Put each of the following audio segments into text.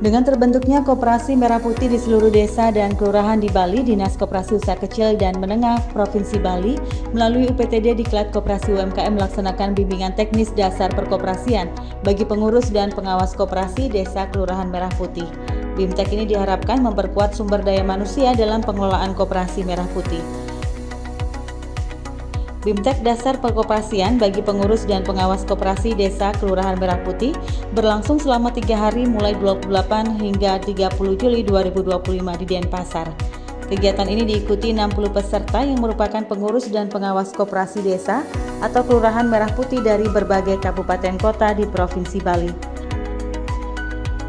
Dengan terbentuknya Koperasi Merah Putih di seluruh desa dan kelurahan di Bali, Dinas Koperasi Usaha Kecil dan Menengah Provinsi Bali melalui UPTD Diklat Koperasi UMKM melaksanakan bimbingan teknis dasar perkoperasian bagi pengurus dan pengawas koperasi desa kelurahan Merah Putih. BIMTEK ini diharapkan memperkuat sumber daya manusia dalam pengelolaan Koperasi Merah Putih. BIMTEK Dasar Perkoperasian bagi pengurus dan pengawas koperasi desa Kelurahan Merah Putih berlangsung selama 3 hari mulai 28 hingga 30 Juli 2025 di Denpasar. Kegiatan ini diikuti 60 peserta yang merupakan pengurus dan pengawas koperasi desa atau Kelurahan Merah Putih dari berbagai kabupaten kota di Provinsi Bali.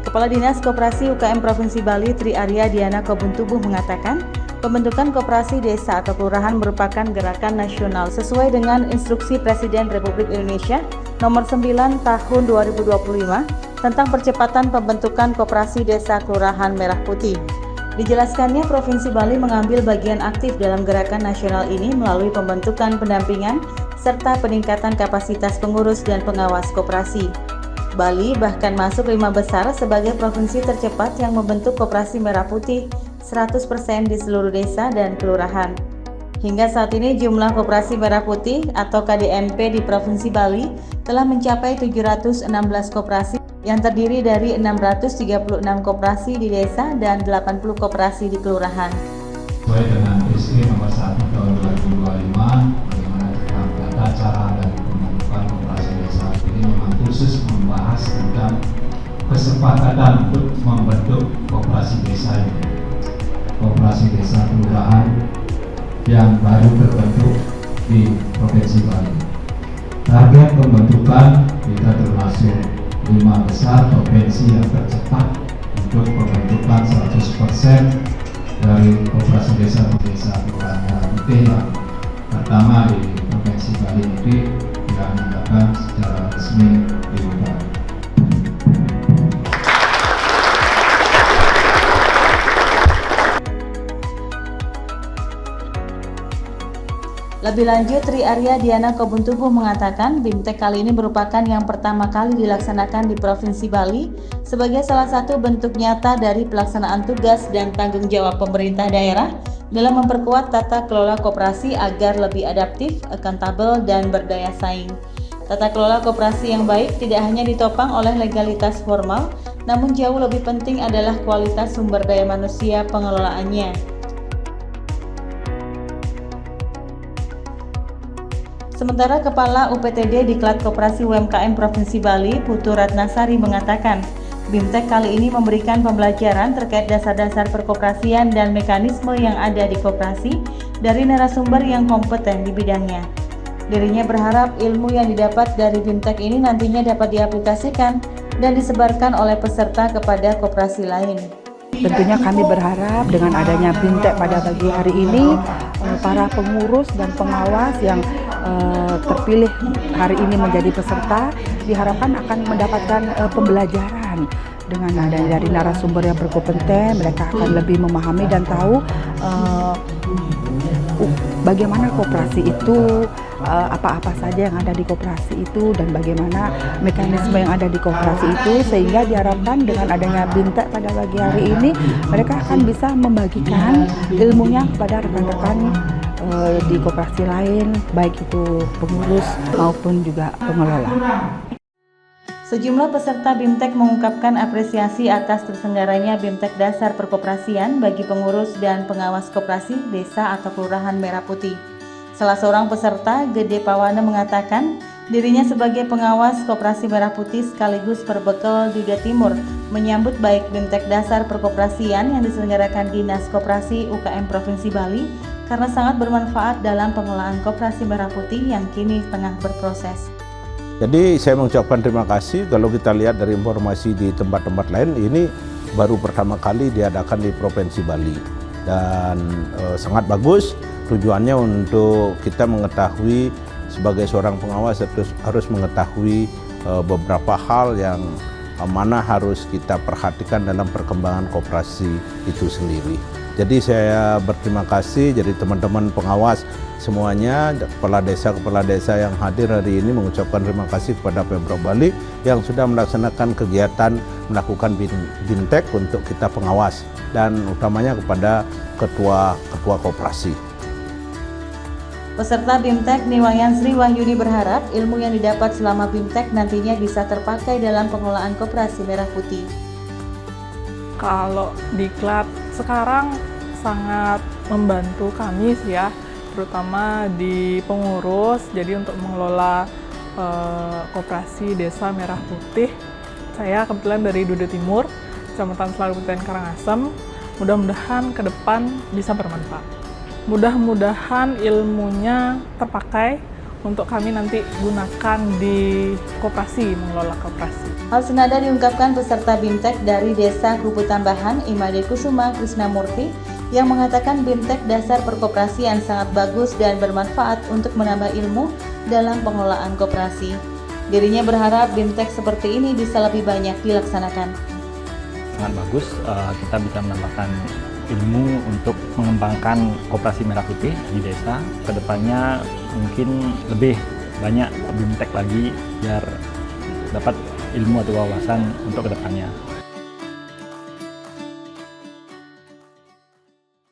Kepala Dinas Koperasi UKM Provinsi Bali Tri Arya Diana Kobuntubuh mengatakan, pembentukan koperasi desa atau kelurahan merupakan gerakan nasional sesuai dengan instruksi Presiden Republik Indonesia nomor 9 tahun 2025 tentang percepatan pembentukan koperasi desa kelurahan Merah Putih. Dijelaskannya, Provinsi Bali mengambil bagian aktif dalam gerakan nasional ini melalui pembentukan pendampingan serta peningkatan kapasitas pengurus dan pengawas koperasi. Bali bahkan masuk 5 besar sebagai provinsi tercepat yang membentuk Koperasi Merah Putih 100% di seluruh desa dan kelurahan. Hingga saat ini jumlah Koperasi Merah Putih atau KDMP di Provinsi Bali telah mencapai 716 koperasi yang terdiri dari 636 koperasi di desa dan 80 koperasi di kelurahan. Sesuai dengan SK nomor 1 tahun 2025, bagaimana tata cara dan pembentukan koperasi desa ini memang khusus membahas tentang kesepakatan untuk membentuk koperasi desa ini. Koperasi desa kelurahan yang baru terbentuk di Provinsi Bali. Target pembentukan kita termasuk 5 besar provinsi yang tercepat untuk pembentukan 100% dari koperasi desa kelurahan Merah Putih yang pertama di Provinsi Bali ini yang diadakan secara resmi dibuka. Lebih lanjut, Tri Arya Diana Kobuntubuh mengatakan BIMTEK kali ini merupakan yang pertama kali dilaksanakan di Provinsi Bali sebagai salah satu bentuk nyata dari pelaksanaan tugas dan tanggung jawab pemerintah daerah dalam memperkuat tata kelola koperasi agar lebih adaptif, akuntabel, dan berdaya saing. Tata kelola koperasi yang baik tidak hanya ditopang oleh legalitas formal, namun jauh lebih penting adalah kualitas sumber daya manusia pengelolaannya. Sementara Kepala UPTD Diklat Koperasi UMKM Provinsi Bali, Putu Ratnasari mengatakan, BIMTEK kali ini memberikan pembelajaran terkait dasar-dasar perkoperasian dan mekanisme yang ada di koperasi dari narasumber yang kompeten di bidangnya. Dirinya berharap ilmu yang didapat dari BIMTEK ini nantinya dapat diaplikasikan dan disebarkan oleh peserta kepada koperasi lain. Tentunya kami berharap dengan adanya BIMTEK pada pagi hari ini, para pengurus dan pengawas yang terpilih hari ini menjadi peserta diharapkan akan mendapatkan pembelajaran dengan adanya dari narasumber yang berkompeten. Mereka akan lebih memahami dan tahu bagaimana koperasi itu, apa-apa saja yang ada di koperasi itu, dan bagaimana mekanisme yang ada di koperasi itu, sehingga diharapkan dengan adanya BIMTEK pada pagi hari ini mereka akan bisa membagikan ilmunya kepada rekan-rekan di koperasi lain, baik itu pengurus maupun juga pengelola. Sejumlah peserta BIMTEK mengungkapkan apresiasi atas terselenggaranya BIMTEK Dasar Perkoperasian bagi pengurus dan pengawas koperasi desa atau Kelurahan Merah Putih. Salah seorang peserta, Gede Pawana, mengatakan dirinya sebagai pengawas Koperasi Merah Putih sekaligus perbekal Duda Timur menyambut baik BIMTEK Dasar Perkoperasian yang diselenggarakan Dinas Koperasi UKM Provinsi Bali karena sangat bermanfaat dalam pengelolaan Koperasi Merah Putih yang kini tengah berproses. Jadi saya mengucapkan terima kasih. Kalau kita lihat dari informasi di tempat-tempat lain, ini baru pertama kali diadakan di Provinsi Bali dan sangat bagus. Tujuannya untuk kita mengetahui sebagai seorang pengawas harus mengetahui beberapa hal yang mana harus kita perhatikan dalam perkembangan koperasi itu sendiri. Jadi saya berterima kasih jadi teman-teman pengawas semuanya, kepala desa yang hadir hari ini mengucapkan terima kasih kepada Pemprov Bali yang sudah melaksanakan kegiatan melakukan BIMTEK untuk kita pengawas dan utamanya kepada ketua koperasi. Peserta BIMTEK Niwayan Sri Wahyuni berharap ilmu yang didapat selama BIMTEK nantinya bisa terpakai dalam pengelolaan koperasi merah putih. Kalau diklat sekarang sangat membantu kami sih ya, terutama di pengurus. Jadi untuk mengelola koperasi Desa Merah Putih, saya kebetulan dari Dude Timur, Kecamatan Selawiputian Karangasem. Mudah-mudahan ke depan bisa bermanfaat. Mudah-mudahan ilmunya terpakai untuk kami nanti gunakan di koperasi, mengelola koperasi. Hal senada diungkapkan peserta BIMTEK dari Desa Kupu Tambahan Imade Kusuma Krisnamurti yang mengatakan BIMTEK dasar perkoperasian sangat bagus dan bermanfaat untuk menambah ilmu dalam pengelolaan koperasi. Dirinya berharap BIMTEK seperti ini bisa lebih banyak dilaksanakan. Sangat bagus, kita bisa menambahkan ilmu untuk mengembangkan koperasi merah putih di desa. Kedepannya mungkin lebih banyak BIMTEK lagi biar dapat ilmu atau wawasan untuk kedepannya.